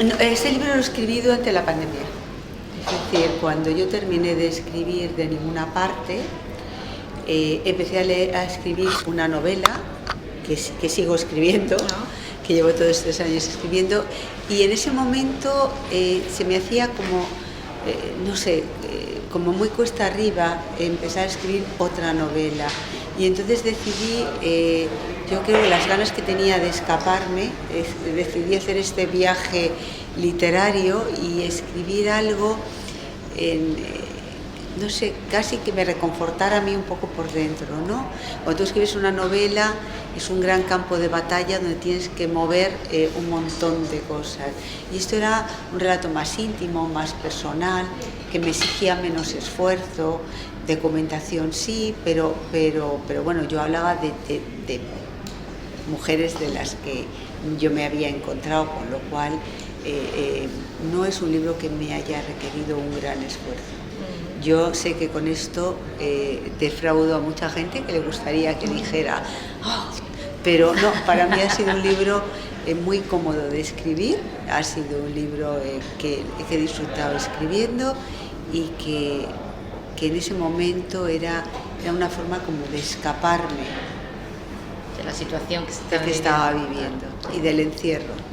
No, este libro lo escribí durante la pandemia. Es decir, cuando yo terminé de escribir De ninguna parte, empecé a escribir una novela que sigo escribiendo, que llevo todos estos años escribiendo, y en ese momento se me hacía como, no sé, como muy cuesta arriba empezar a escribir otra novela. Y entonces decidí, yo creo que las ganas que tenía de escaparme, decidí hacer este viaje literario y escribir algo no sé, casi que me reconfortara a mí un poco por dentro, ¿no? Cuando tú escribes una novela es un gran campo de batalla donde tienes que mover un montón de cosas. Y esto era un relato más íntimo, más personal, que me exigía menos esfuerzo, documentación sí, pero bueno, yo hablaba de mujeres de las que yo me había encontrado, con lo cual no es un libro que me haya requerido un gran esfuerzo. Yo sé que con esto defraudo a mucha gente que le gustaría que dijera, oh, pero no, para mí ha sido un libro muy cómodo de escribir, ha sido un libro que he disfrutado escribiendo y que en ese momento era una forma como de escaparme de la situación que estaba viviendo y del encierro.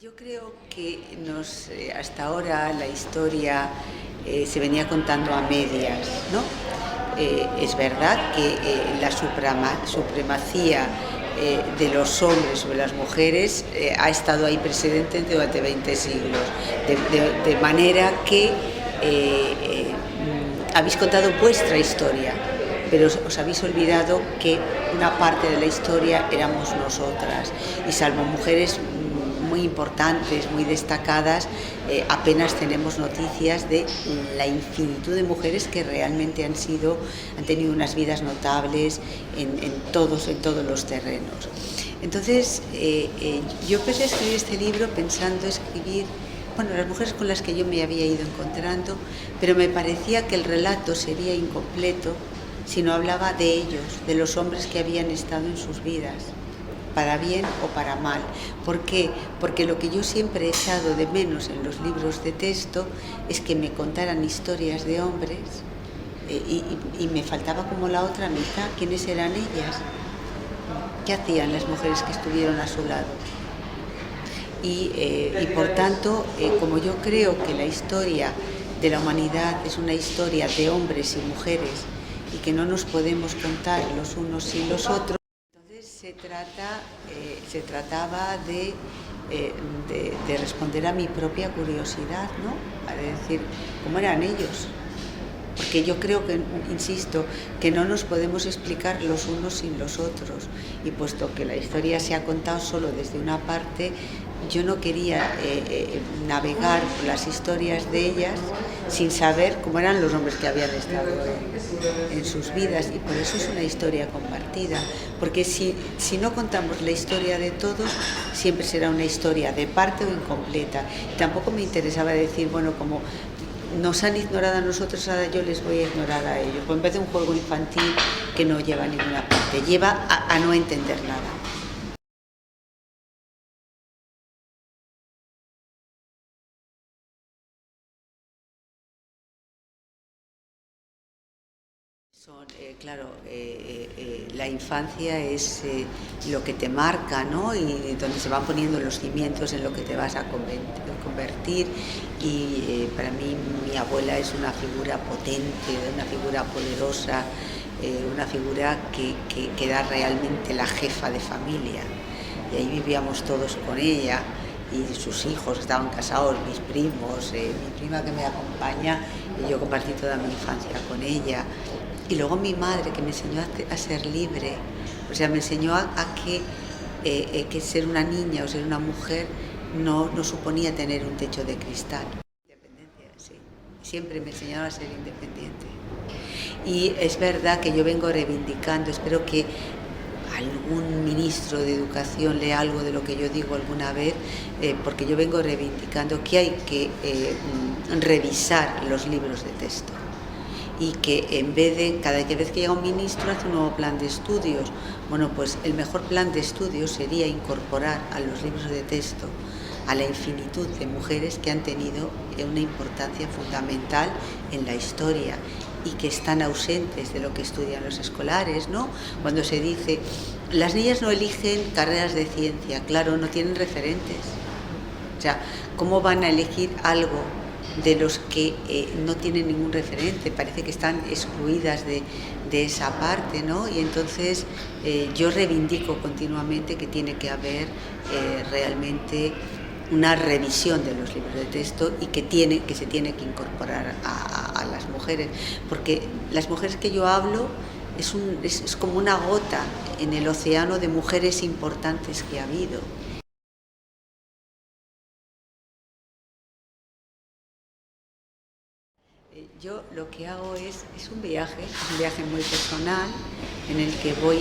Yo creo que hasta ahora la historia se venía contando a medias, ¿no? Es verdad que la supremacía de los hombres sobre las mujeres ha estado ahí presente durante 20 siglos, de manera que habéis contado vuestra historia, pero os habéis olvidado que una parte de la historia éramos nosotras, y salvo mujeres muy importantes, muy destacadas, apenas tenemos noticias de la infinitud de mujeres que realmente han tenido unas vidas notables en todos los terrenos. Entonces, yo empecé a escribir este libro pensando escribir, bueno, las mujeres con las que yo me había ido encontrando, pero me parecía que el relato sería incompleto si no hablaba de ellos, de los hombres que habían estado en sus vidas, para bien o para mal. ¿Por qué? Porque lo que yo siempre he echado de menos en los libros de texto es que me contaran historias de hombres y me faltaba como la otra mitad. ¿Quiénes eran ellas? ¿Qué hacían las mujeres que estuvieron a su lado? Y por tanto, como yo creo que la historia de la humanidad es una historia de hombres y mujeres y que no nos podemos contar los unos sin los otros, se trataba de responder a mi propia curiosidad, ¿no? A decir, ¿cómo eran ellos? Porque yo creo que, insisto, que no nos podemos explicar los unos sin los otros. Y puesto que la historia se ha contado solo desde una parte, yo no quería navegar por las historias de ellas sin saber cómo eran los hombres que habían estado en sus vidas. Y por eso es una historia compartida. Porque si no contamos la historia de todos, siempre será una historia de parte o incompleta. Y tampoco me interesaba decir, bueno, como nos han ignorado a nosotros, ahora yo les voy a ignorar a ellos. Pues en vez de un juego infantil que no lleva a ninguna parte, lleva a no entender nada. Claro, la infancia es lo que te marca, ¿no? Y donde se van poniendo los cimientos en lo que te vas a convertir. Y para mí mi abuela es una figura potente, una figura poderosa, una figura que era realmente la jefa de familia. Y ahí vivíamos todos con ella, y sus hijos estaban casados, mis primos, mi prima que me acompaña, y yo compartí toda mi infancia con ella. Y luego mi madre, que me enseñó a ser libre, o sea, me enseñó a que ser una niña o ser una mujer no suponía tener un techo de cristal. Independencia, sí. Siempre me enseñaron a ser independiente. Y es verdad que yo vengo reivindicando, espero que algún ministro de Educación lea algo de lo que yo digo alguna vez, porque yo vengo reivindicando que hay que revisar los libros de texto. y que en vez de cada vez que llega un ministro hace un nuevo plan de estudios. Bueno, pues el mejor plan de estudios sería incorporar a los libros de texto a la infinitud de mujeres que han tenido una importancia fundamental en la historia y que están ausentes de lo que estudian los escolares, ¿no? Cuando se dice, las niñas no eligen carreras de ciencia, claro, no tienen referentes. O sea, ¿cómo van a elegir algo de los que no tienen ningún referente? Parece que están excluidas de esa parte, ¿no? Y entonces yo reivindico continuamente que tiene que haber realmente una revisión de los libros de texto y que se tiene que incorporar a las mujeres, porque las mujeres que yo hablo es como una gota en el océano de mujeres importantes que ha habido. Yo lo que hago es un viaje muy personal en el que voy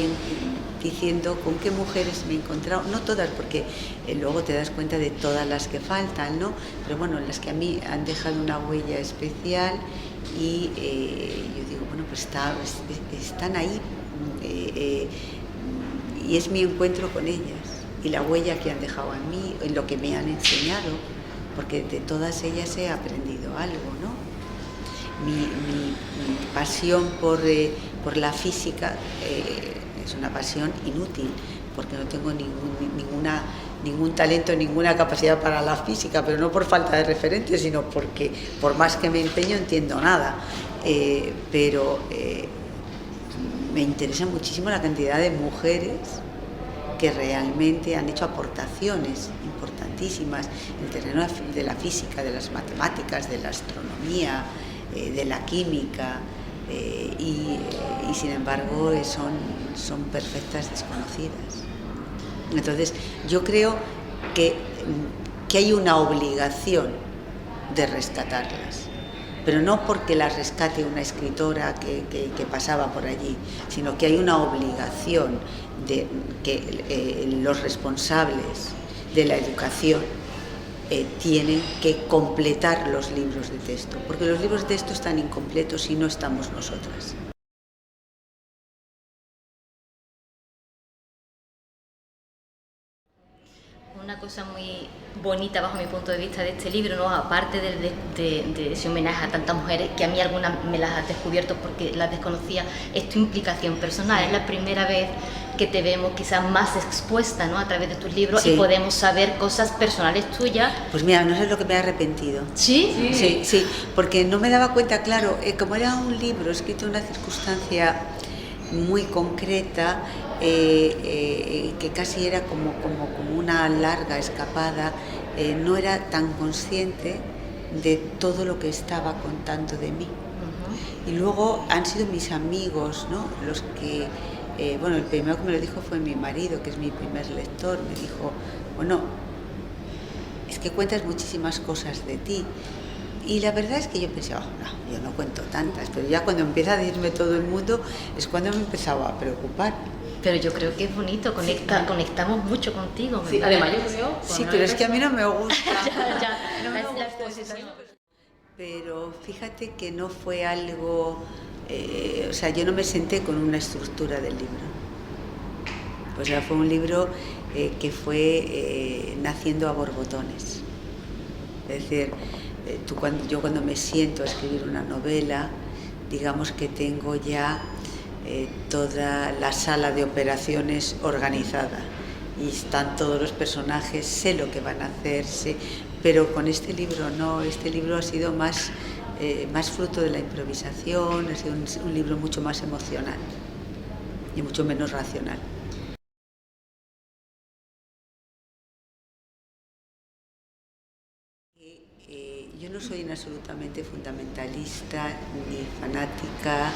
diciendo con qué mujeres me he encontrado, no todas porque luego te das cuenta de todas las que faltan, ¿no? Pero bueno, las que a mí han dejado una huella especial y yo digo, bueno, pues están ahí y es mi encuentro con ellas y la huella que han dejado en mí, en lo que me han enseñado, porque de todas ellas he aprendido algo, ¿no? Mi pasión por la física es una pasión inútil, porque no tengo ningún talento, ninguna capacidad para la física, pero no por falta de referentes, sino porque por más que me empeño entiendo nada. Pero me interesa muchísimo la cantidad de mujeres que realmente han hecho aportaciones importantísimas en el terreno de la física, de las matemáticas, de la astronomía, de la química, y sin embargo son perfectas desconocidas. Entonces yo creo que hay una obligación de rescatarlas, pero no porque las rescate una escritora que pasaba por allí, sino que hay una obligación de que los responsables de la educación tienen que completar los libros de texto, porque los libros de texto están incompletos si no estamos nosotras. Una cosa muy bonita bajo mi punto de vista de este libro, ¿no? Aparte de ese homenaje a tantas mujeres, que a mí algunas me las has descubierto porque las desconocía, es tu implicación personal. Es la primera vez que te vemos quizás más expuesta, ¿no? A través de tus libros, sí. Y podemos saber cosas personales tuyas. Pues mira, no sé lo que me he arrepentido. ¿Sí? Sí, porque no me daba cuenta, claro, como era un libro escrito en una circunstancia muy concreta, que casi era como una larga escapada, no era tan consciente de todo lo que estaba contando de mí. Uh-huh. Y luego han sido mis amigos, ¿no? Los que, bueno, el primero que me lo dijo fue mi marido, que es mi primer lector. Me dijo, bueno, es que cuentas muchísimas cosas de ti. Y la verdad es que yo pensé, no, yo no cuento tantas, pero ya cuando empieza a decirme todo el mundo es cuando me empezaba a preocupar. Pero yo creo que es bonito, conectamos mucho contigo. Sí, además yo creo... Sí, pero es que a mí no me gusta. No me gusta la exposición. Pero fíjate que no fue algo... o sea, yo no me senté con una estructura del libro. O sea, fue un libro que fue naciendo a borbotones. Es decir, yo cuando me siento a escribir una novela, digamos que tengo ya toda la sala de operaciones organizada y están todos los personajes, sé lo que van a hacerse, pero con este libro no, este libro ha sido más fruto de la improvisación, ha sido un libro mucho más emocional y mucho menos racional. Yo no soy absolutamente fundamentalista ni fanática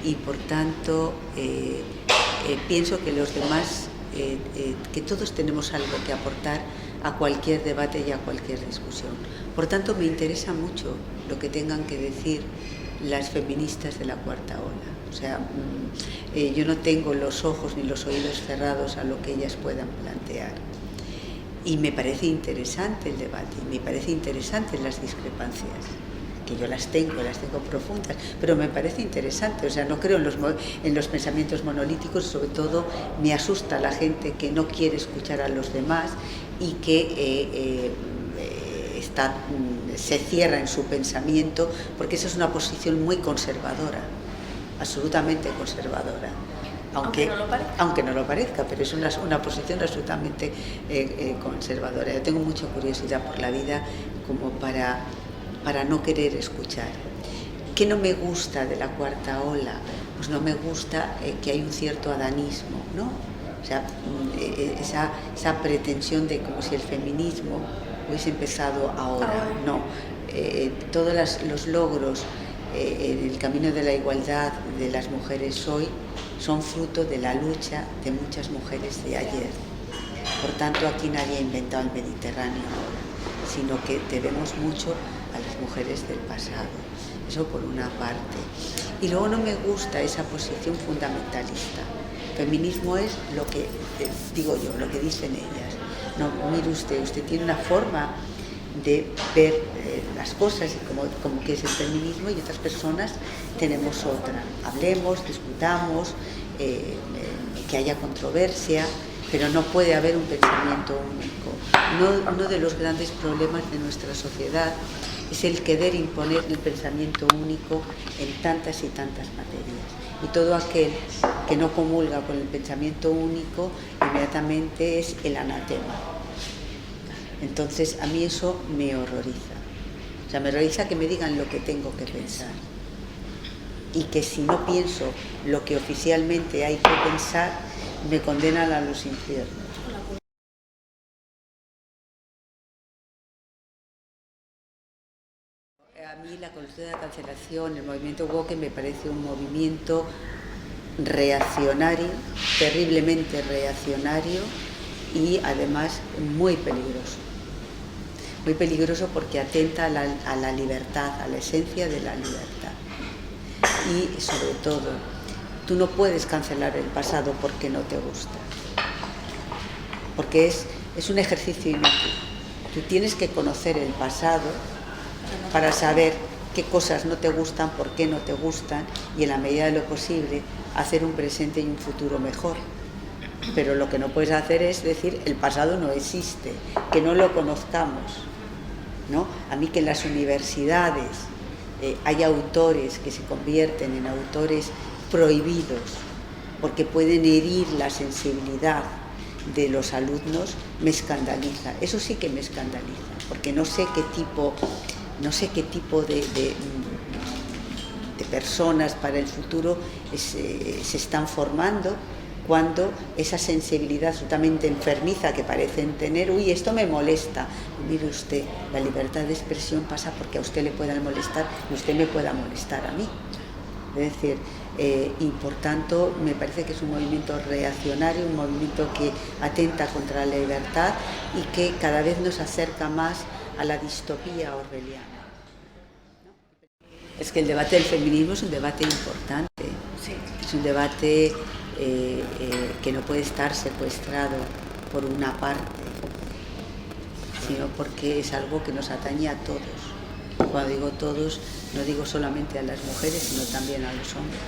y por tanto pienso que los demás, que todos tenemos algo que aportar a cualquier debate y a cualquier discusión. Por tanto me interesa mucho lo que tengan que decir las feministas de la cuarta ola. O sea, yo no tengo los ojos ni los oídos cerrados a lo que ellas puedan plantear. Y me parece interesante el debate, me parece interesante las discrepancias, que yo las tengo profundas, pero me parece interesante. O sea, no creo en los pensamientos monolíticos. Sobre todo me asusta la gente que no quiere escuchar a los demás y que se cierra en su pensamiento, porque esa es una posición muy conservadora, absolutamente conservadora. Aunque no lo parezca, pero es una posición absolutamente conservadora. Yo tengo mucha curiosidad por la vida como para no querer escuchar. ¿Qué no me gusta de la cuarta ola? Pues no me gusta que hay un cierto adanismo, ¿no? O sea, esa pretensión de como si el feminismo hubiese empezado ahora. No, todos los logros en el camino de la igualdad de las mujeres hoy son fruto de la lucha de muchas mujeres de ayer. Por tanto, aquí nadie ha inventado el Mediterráneo ahora, sino que debemos mucho a las mujeres del pasado. Eso por una parte. Y luego no me gusta esa posición fundamentalista. Feminismo es lo que digo yo, lo que dicen ellas. No, mire usted tiene una forma de ver las cosas y como que es el feminismo, y otras personas tenemos otra. Hablemos, discutamos, que haya controversia, pero no puede haber un pensamiento único. Uno de los grandes problemas de nuestra sociedad es el querer imponer el pensamiento único en tantas y tantas materias. Y todo aquel que no comulga con el pensamiento único inmediatamente es el anatema. Entonces a mí eso me horroriza. O sea, me horroriza que me digan lo que tengo que pensar. Y que si no pienso lo que oficialmente hay que pensar, me condenan a los infiernos. A mí la cultura de la cancelación, el movimiento woke, me parece un movimiento reaccionario, terriblemente reaccionario y además muy peligroso. Muy peligroso porque atenta a la libertad, a la esencia de la libertad. Y sobre todo, tú no puedes cancelar el pasado porque no te gusta. Porque es un ejercicio inútil. Tú tienes que conocer el pasado para saber qué cosas no te gustan, por qué no te gustan, y en la medida de lo posible hacer un presente y un futuro mejor. Pero lo que no puedes hacer es decir el pasado no existe, que no lo conozcamos, ¿no? A mí que en las universidades hay autores que se convierten en autores prohibidos porque pueden herir la sensibilidad de los alumnos, me escandaliza. Eso sí que me escandaliza, porque no sé qué tipo de personas para el futuro se están formando, cuando esa sensibilidad absolutamente enfermiza que parecen tener, esto me molesta. Mire usted, la libertad de expresión pasa porque a usted le pueda molestar y usted me pueda molestar a mí. Es decir, y por tanto me parece que es un movimiento reaccionario, un movimiento que atenta contra la libertad y que cada vez nos acerca más a la distopía orwelliana. Es que el debate del feminismo es un debate importante, sí. Es un debate que no puede estar secuestrado por una parte, sino porque es algo que nos atañe a todos. Cuando digo todos, no digo solamente a las mujeres, sino también a los hombres.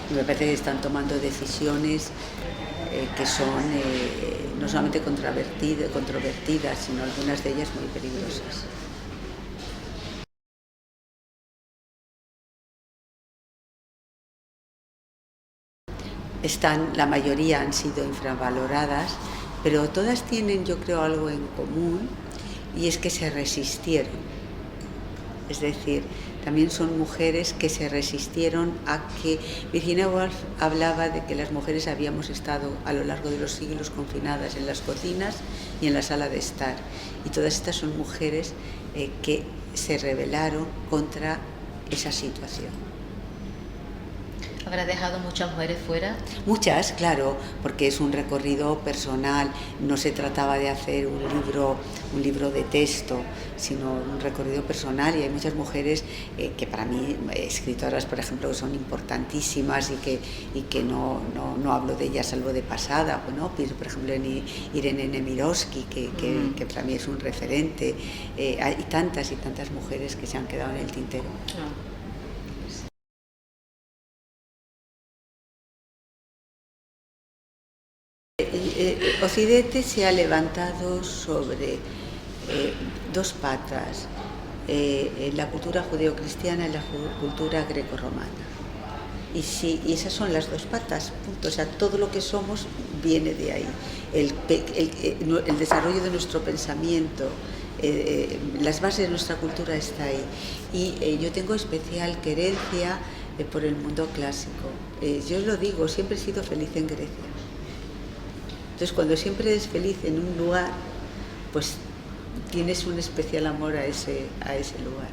Y me parece que están tomando decisiones que son no solamente controvertidas, sino algunas de ellas muy peligrosas. La mayoría han sido infravaloradas, pero todas tienen, yo creo, algo en común, y es que se resistieron. Es decir, también son mujeres que se resistieron a que... Virginia Woolf hablaba de que las mujeres habíamos estado a lo largo de los siglos confinadas en las cocinas y en la sala de estar, y todas estas son mujeres que se rebelaron contra esa situación. ¿Habrás dejado muchas mujeres fuera? Muchas, claro, porque es un recorrido personal, no se trataba de hacer un libro de texto, sino un recorrido personal, y hay muchas mujeres que para mí, escritoras por ejemplo, que son importantísimas y que no hablo de ellas salvo de pasada. Bueno, pienso por ejemplo en Irene Nemirovsky, que para mí es un referente. Hay tantas y tantas mujeres que se han quedado en el tintero. Occidente se ha levantado sobre dos patas, la cultura judeocristiana y la cultura grecorromana. Y esas son las dos patas, punto. O sea, todo lo que somos viene de ahí. El desarrollo de nuestro pensamiento, las bases de nuestra cultura está ahí. Y yo tengo especial querencia por el mundo clásico. Yo os lo digo, siempre he sido feliz en Grecia. Entonces, cuando siempre eres feliz en un lugar, pues tienes un especial amor a ese lugar.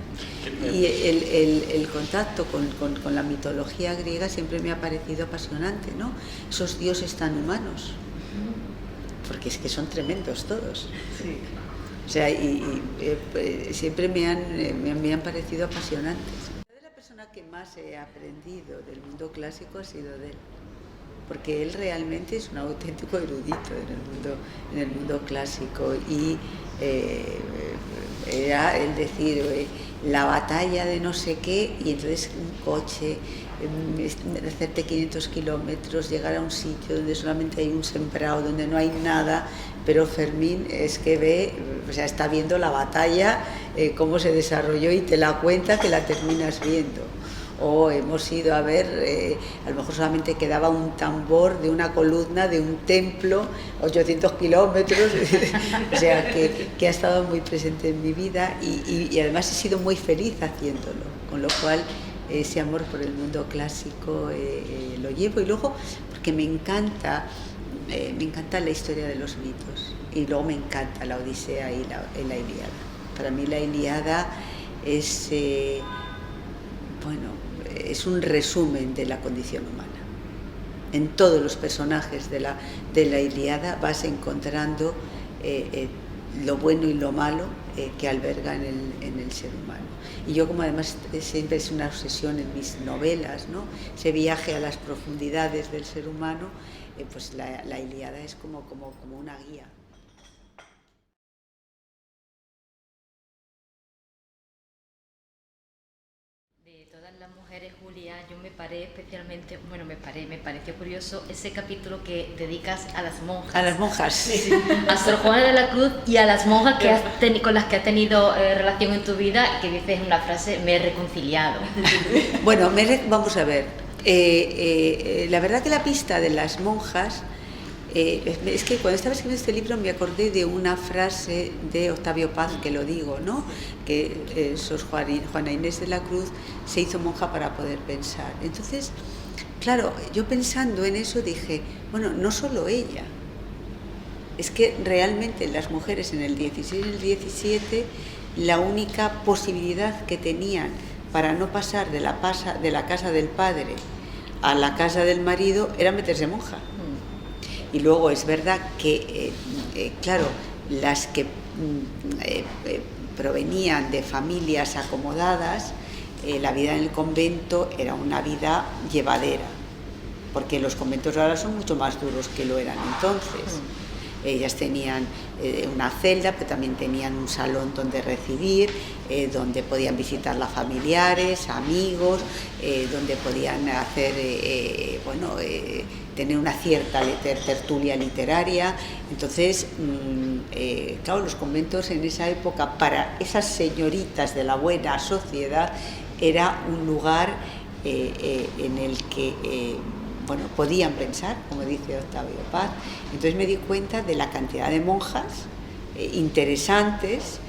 Y el contacto con la mitología griega siempre me ha parecido apasionante, ¿no? Esos dioses tan humanos, porque es que son tremendos todos. Sí. O sea, siempre me han parecido apasionantes. La persona que más he aprendido del mundo clásico ha sido de él, porque él realmente es un auténtico erudito en el mundo clásico, y era el decir la batalla de no sé qué, y entonces un coche, hacerte 500 kilómetros, llegar a un sitio donde solamente hay un sembrado, donde no hay nada, pero Fermín es que ve, o sea, está viendo la batalla, cómo se desarrolló, y te la cuenta, que la terminas viendo. O hemos ido a ver, a lo mejor solamente quedaba un tambor de una columna de un templo, 800 kilómetros, o sea, que ha estado muy presente en mi vida, y además he sido muy feliz haciéndolo, con lo cual ese amor por el mundo clásico lo llevo. Y luego, porque me encanta la historia de los mitos, y luego me encanta la Odisea y la Ilíada. Para mí la Ilíada es... es un resumen de la condición humana. En todos los personajes de la Ilíada vas encontrando lo bueno y lo malo que alberga en el ser humano. Y yo, como además siempre es una obsesión en mis novelas, ¿no?, ese viaje a las profundidades del ser humano, pues la Ilíada es como una guía. Las mujeres, Julia, yo me paré especialmente, me pareció curioso ese capítulo que dedicas a las monjas. A las monjas, sí. A Sor Juana de la Cruz y a las monjas con las que has tenido relación en tu vida, que dices en una frase, me he reconciliado. Bueno, vamos a ver, la verdad que la pista de las monjas, es que cuando estaba escribiendo este libro me acordé de una frase de Octavio Paz, que lo digo, ¿no?, que Sor Juana Inés de la Cruz se hizo monja para poder pensar. Entonces, claro, yo pensando en eso dije, bueno, no solo ella, es que realmente las mujeres en el 16 y el 17, la única posibilidad que tenían para no pasar de la casa del padre a la casa del marido era meterse monja. Y luego es verdad que, claro, las que provenían de familias acomodadas, la vida en el convento era una vida llevadera, porque los conventos ahora son mucho más duros que lo eran entonces. Ellas tenían una celda, pero también tenían un salón donde recibir, donde podían visitar a familiares, amigos, donde podían hacer, tener una cierta tertulia literaria. Entonces, claro, los conventos en esa época, para esas señoritas de la buena sociedad, era un lugar en el que podían pensar, como dice Octavio Paz. Entonces me di cuenta de la cantidad de monjas interesantes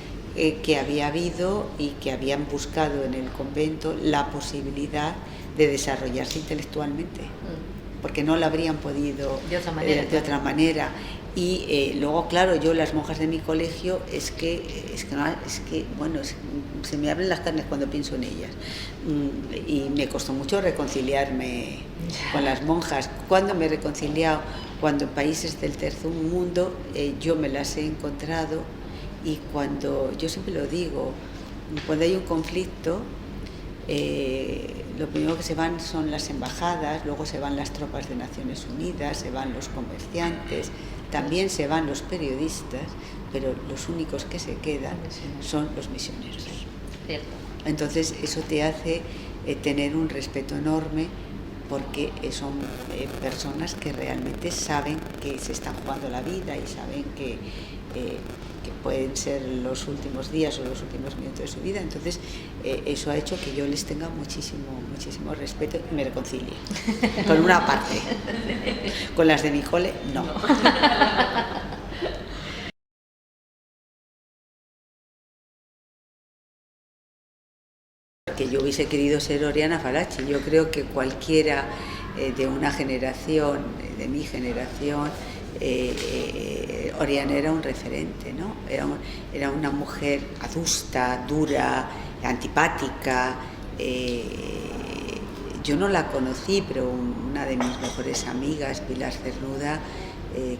que había habido y que habían buscado en el convento la posibilidad de desarrollarse intelectualmente, porque no la habrían podido de otra manera. Y luego, claro, yo las monjas de mi colegio es que se me abren las carnes cuando pienso en ellas. Y me costó mucho reconciliarme con las monjas. ¿Cuándo me he reconciliado? Cuando en países del tercer mundo yo me las he encontrado, y cuando, yo siempre lo digo, cuando hay un conflicto, lo primero que se van son las embajadas, luego se van las tropas de Naciones Unidas, se van los comerciantes, también se van los periodistas, pero los únicos que se quedan son los misioneros. Cierto. Entonces eso te hace tener un respeto enorme, porque son personas que realmente saben que se están jugando la vida y saben que pueden ser los últimos días o los últimos minutos de su vida. Entonces eso ha hecho que yo les tenga muchísimo respeto y me reconcilie. Por una parte. Con las de mi cole, no. Que yo hubiese querido ser Oriana Fallaci. Yo creo que cualquiera de una generación, de mi generación, Oriana era un referente, ¿no? Era una mujer adusta, dura, antipática. Yo no la conocí, pero una de mis mejores amigas, Pilar Cernuda,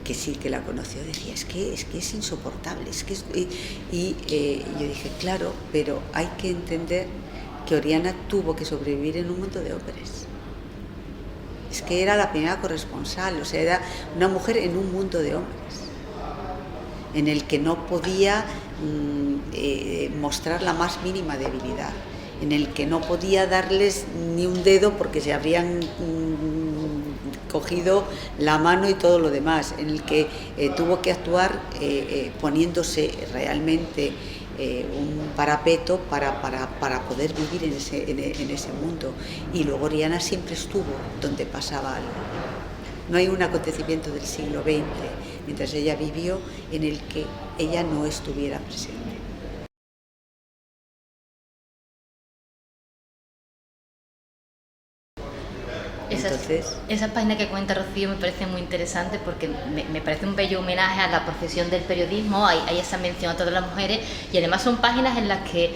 que sí que la conoció, decía, es que es insoportable, y yo dije, claro, pero hay que entender que Oriana tuvo que sobrevivir en un mundo de hombres. Es que era la primera corresponsal, o sea, era una mujer en un mundo de hombres, en el que no podía mostrar la más mínima debilidad, en el que no podía darles ni un dedo porque se habrían cogido la mano y todo lo demás, en el que tuvo que actuar poniéndose realmente un parapeto para poder vivir en ese mundo. Y luego Oriana siempre estuvo donde pasaba algo. No hay un acontecimiento del siglo XX, mientras ella vivió, en el que ella no estuviera presente. Esa página que cuenta Rocío me parece muy interesante, porque me parece un bello homenaje a la profesión del periodismo. Hay esa mención a todas las mujeres, y además son páginas en las que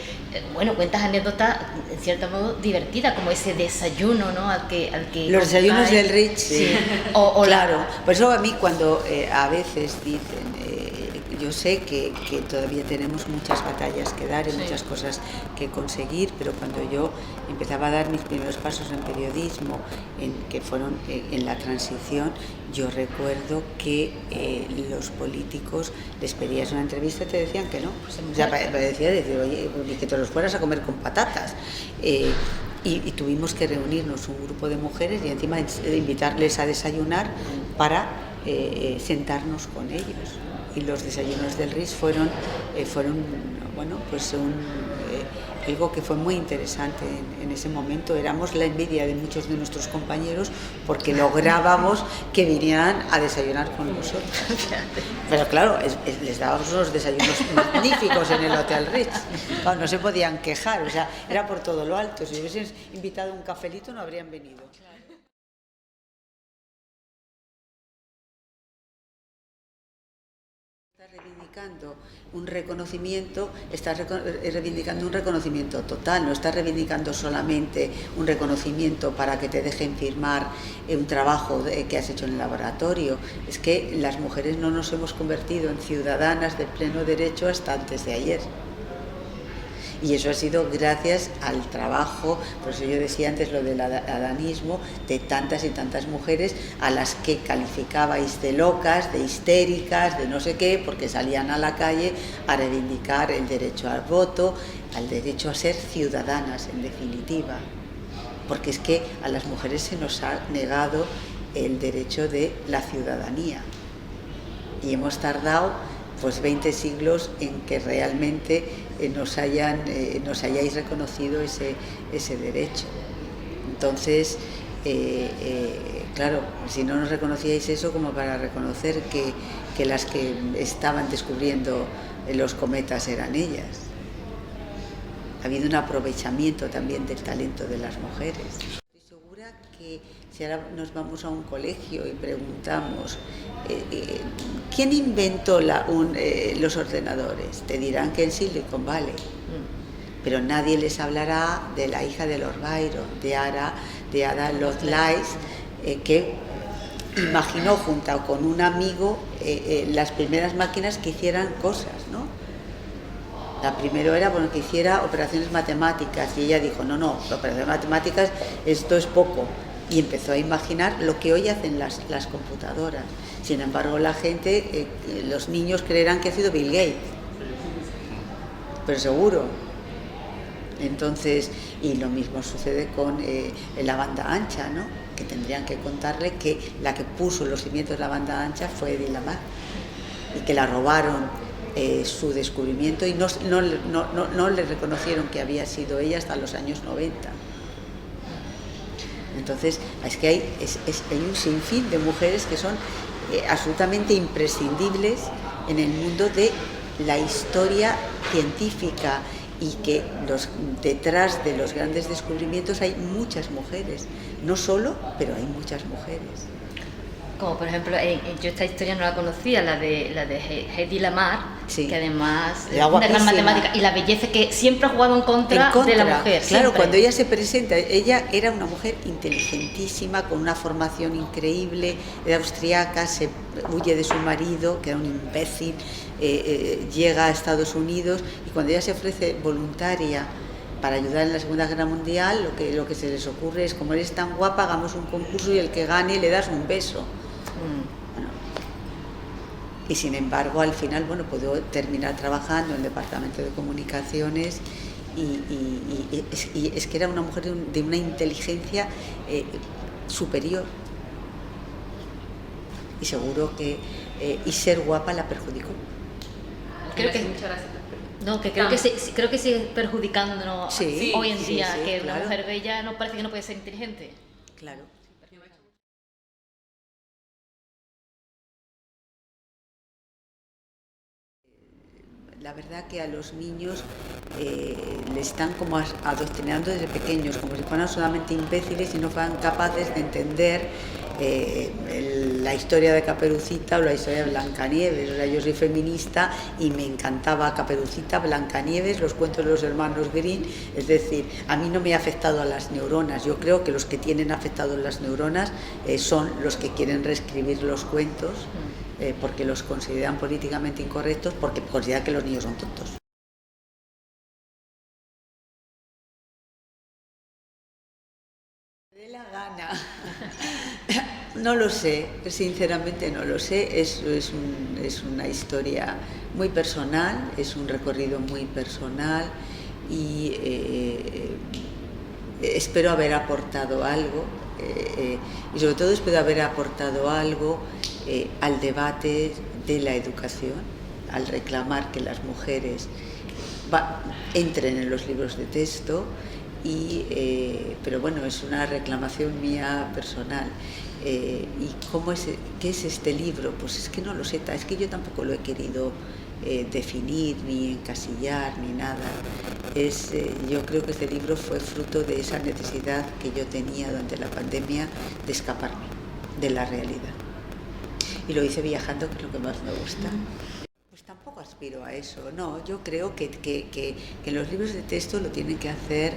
cuentas anécdotas en cierto modo divertidas, como ese desayuno, ¿no? al que los desayunos del Rich, sí. Claro, por eso a mí cuando a veces dicen, yo sé que todavía tenemos muchas batallas que dar y muchas cosas que conseguir, pero cuando yo empezaba a dar mis primeros pasos en periodismo, que fueron en la transición, yo recuerdo que los políticos les pedías una entrevista y te decían que no. O sea, parecía decir, oye, que te los fueras a comer con patatas. Y tuvimos que reunirnos un grupo de mujeres y encima invitarles a desayunar para sentarnos con ellos. Y los desayunos del RIS fueron algo que fue muy interesante en ese momento. Éramos la envidia de muchos de nuestros compañeros porque lográbamos que vinieran a desayunar con nosotros. Pero claro, les dábamos unos desayunos magníficos en el Hotel Ritz. Claro, no se podían quejar, o sea, era por todo lo alto. Si hubiesen invitado un cafelito no habrían venido. Estás reivindicando un reconocimiento total, no estás reivindicando solamente un reconocimiento para que te dejen firmar un trabajo que has hecho en el laboratorio. Es que las mujeres no nos hemos convertido en ciudadanas de pleno derecho hasta antes de ayer. Y eso ha sido gracias al trabajo, por eso yo decía antes lo del adanismo, de tantas y tantas mujeres a las que calificabais de locas, de histéricas, de no sé qué, porque salían a la calle a reivindicar el derecho al voto, al derecho a ser ciudadanas, en definitiva. Porque es que a las mujeres se nos ha negado el derecho de la ciudadanía. Y hemos tardado 20 siglos en que realmente nos hayáis reconocido ese derecho. Entonces, claro, si no nos reconocíais eso, como para reconocer que las que estaban descubriendo los cometas eran ellas. Ha habido un aprovechamiento también del talento de las mujeres. Estoy segura que si ahora nos vamos a un colegio y preguntamos ¿quién inventó los ordenadores? Te dirán que en Silicon Valley. pero nadie les hablará de la hija de Lord Byron, de Ada Lovelace, que imaginó junto con un amigo las primeras máquinas que hicieran cosas, ¿no? La primera era que hiciera operaciones matemáticas y ella dijo, no, operaciones matemáticas, esto es poco. Y empezó a imaginar lo que hoy hacen las computadoras. Sin embargo, la gente, los niños creerán que ha sido Bill Gates, pero seguro. Entonces, y lo mismo sucede con la banda ancha, ¿no? Que tendrían que contarle que la que puso los cimientos de la banda ancha fue Edith Lamar y que la robaron su descubrimiento y no le reconocieron que había sido ella hasta los años 90. Entonces, es que hay un sinfín de mujeres que son absolutamente imprescindibles en el mundo de la historia científica y que detrás de los grandes descubrimientos hay muchas mujeres, no solo, pero hay muchas mujeres. Como por ejemplo, yo esta historia no la conocía, la de Hedy Lamarr, sí, que además es una gran matemática, y la belleza que siempre ha jugado en contra de la mujer. Claro, siempre. Cuando ella se presenta, ella era una mujer inteligentísima, con una formación increíble, era austriaca, se huye de su marido, que era un imbécil, llega a Estados Unidos, y cuando ella se ofrece voluntaria para ayudar en la Segunda Guerra Mundial, lo que se les ocurre es, como eres tan guapa, hagamos un concurso y el que gane le das un beso. Bueno, y sin embargo, al final, pudo terminar trabajando en el Departamento de Comunicaciones y es que era una mujer de una inteligencia superior. Y seguro que y ser guapa la perjudicó. Creo que muchas gracias. No, que creo que sigue perjudicándonos hoy en día, que claro. Una mujer bella no parece que no puede ser inteligente. Claro. La verdad que a los niños le están como adoctrinando desde pequeños, como si fueran solamente imbéciles y no fueran capaces de entender la historia de Caperucita o la historia de Blancanieves. O sea, yo soy feminista y me encantaba Caperucita, Blancanieves, los cuentos de los hermanos Grimm. Es decir, a mí no me ha afectado a las neuronas. Yo creo que los que tienen afectado las neuronas son los que quieren reescribir los cuentos porque los consideran políticamente incorrectos, porque consideran que los niños son tontos. Me dé la gana. No lo sé, sinceramente no lo sé. Es una historia muy personal, es un recorrido muy personal y espero haber aportado algo y sobre todo espero haber aportado algo al debate de la educación, al reclamar que las mujeres entren en los libros de texto. Pero bueno, es una reclamación mía personal. ¿Y qué es este libro? Pues es que no lo sé, es que yo tampoco lo he querido definir, ni encasillar, ni nada. Yo creo que este libro fue fruto de esa necesidad que yo tenía durante la pandemia de escaparme de la realidad. Y lo hice viajando, que es lo que más me gusta. Pues tampoco aspiro a eso, no. Yo creo que los libros de texto lo tienen que hacer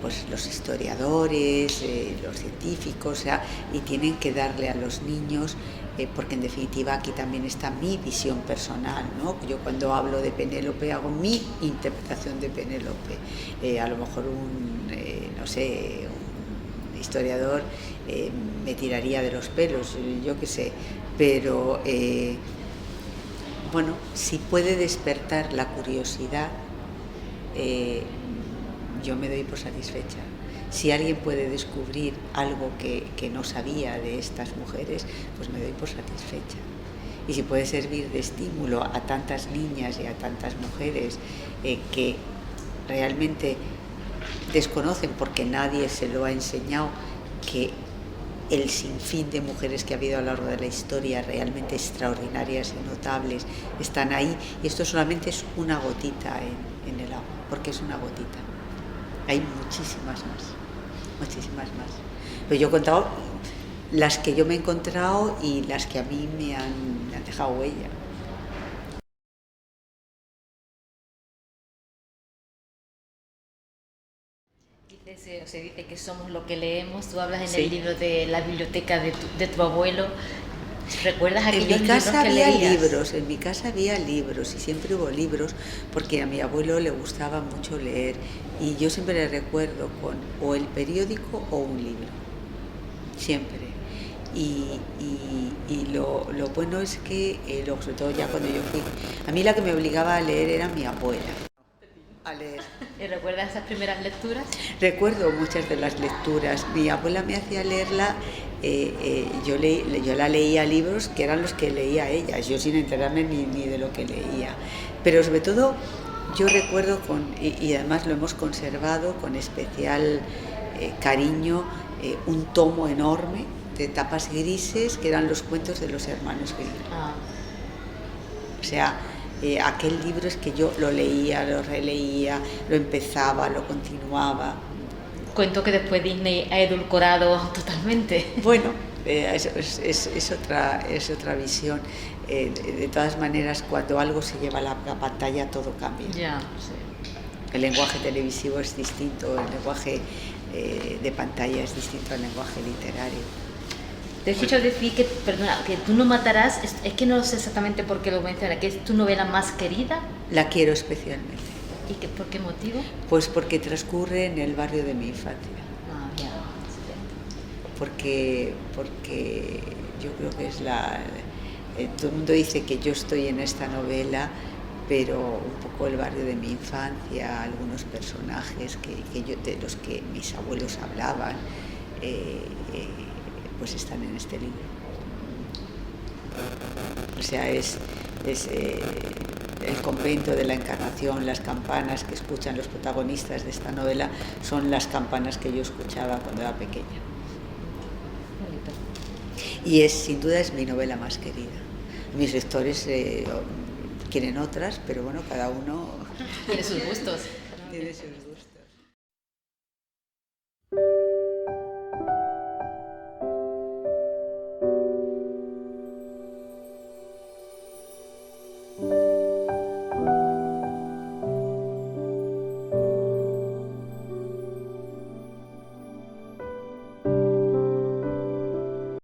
pues los historiadores, los científicos, y tienen que darle a los niños, porque en definitiva aquí también está mi visión personal, ¿no? Yo cuando hablo de Penélope hago mi interpretación de Penélope. A lo mejor un historiador me tiraría de los pelos, yo qué sé, pero bueno, si puede despertar la curiosidad, yo me doy por satisfecha. Si alguien puede descubrir algo que no sabía de estas mujeres, pues me doy por satisfecha. Y si puede servir de estímulo a tantas niñas y a tantas mujeres que realmente desconocen, porque nadie se lo ha enseñado, que el sinfín de mujeres que ha habido a lo largo de la historia, realmente extraordinarias y notables, están ahí, y esto solamente es una gotita en el agua, porque es una gotita. Hay muchísimas más. Pero yo he contado las que yo me he encontrado y las que a mí me han dejado huella. se dice que somos lo que leemos. Tú hablas en Sí. el libro de la biblioteca de tu abuelo. ¿Recuerdas aquellos En mi casa libros que había leías? libros, en mi casa había libros y siempre hubo libros porque a mi abuelo le gustaba mucho leer y yo siempre le recuerdo con o el periódico o un libro, siempre. Y lo bueno es que, sobre todo ya cuando yo fui, a mí la que me obligaba a leer era mi abuela, a leer. ¿Y recuerdas esas primeras lecturas? Recuerdo muchas de las lecturas. Mi abuela me hacía leerla, yo la leía libros que eran los que leía ella, yo sin enterarme ni de lo que leía. Pero sobre todo yo recuerdo, y además lo hemos conservado con especial cariño, un tomo enorme de tapas grises que eran los cuentos de los hermanos Grimm. Ah. O sea, aquel libro es que yo lo leía, lo releía, lo empezaba, lo continuaba. Cuento que después Disney ha edulcorado totalmente. Bueno, es otra visión. De todas maneras, cuando algo se lleva a la pantalla, todo cambia. Ya, sí. El lenguaje televisivo es distinto, el lenguaje de pantalla es distinto al lenguaje literario. Te he escuchado decir que, perdona, que Tú no matarás, es que no sé exactamente por qué lo menciona, que es tu novela más querida. La quiero especialmente. ¿Y por qué motivo? Pues porque transcurre en el barrio de mi infancia. Ah, ya. Porque yo creo que es todo el mundo dice que yo estoy en esta novela, pero un poco el barrio de mi infancia, algunos personajes de los que mis abuelos hablaban, pues están en este libro. O sea, es el convento de la Encarnación, las campanas que escuchan los protagonistas de esta novela son las campanas que yo escuchaba cuando era pequeña. Y sin duda es mi novela más querida. Mis lectores quieren otras, pero bueno, cada uno Tiene sus gustos. tiene sus gustos.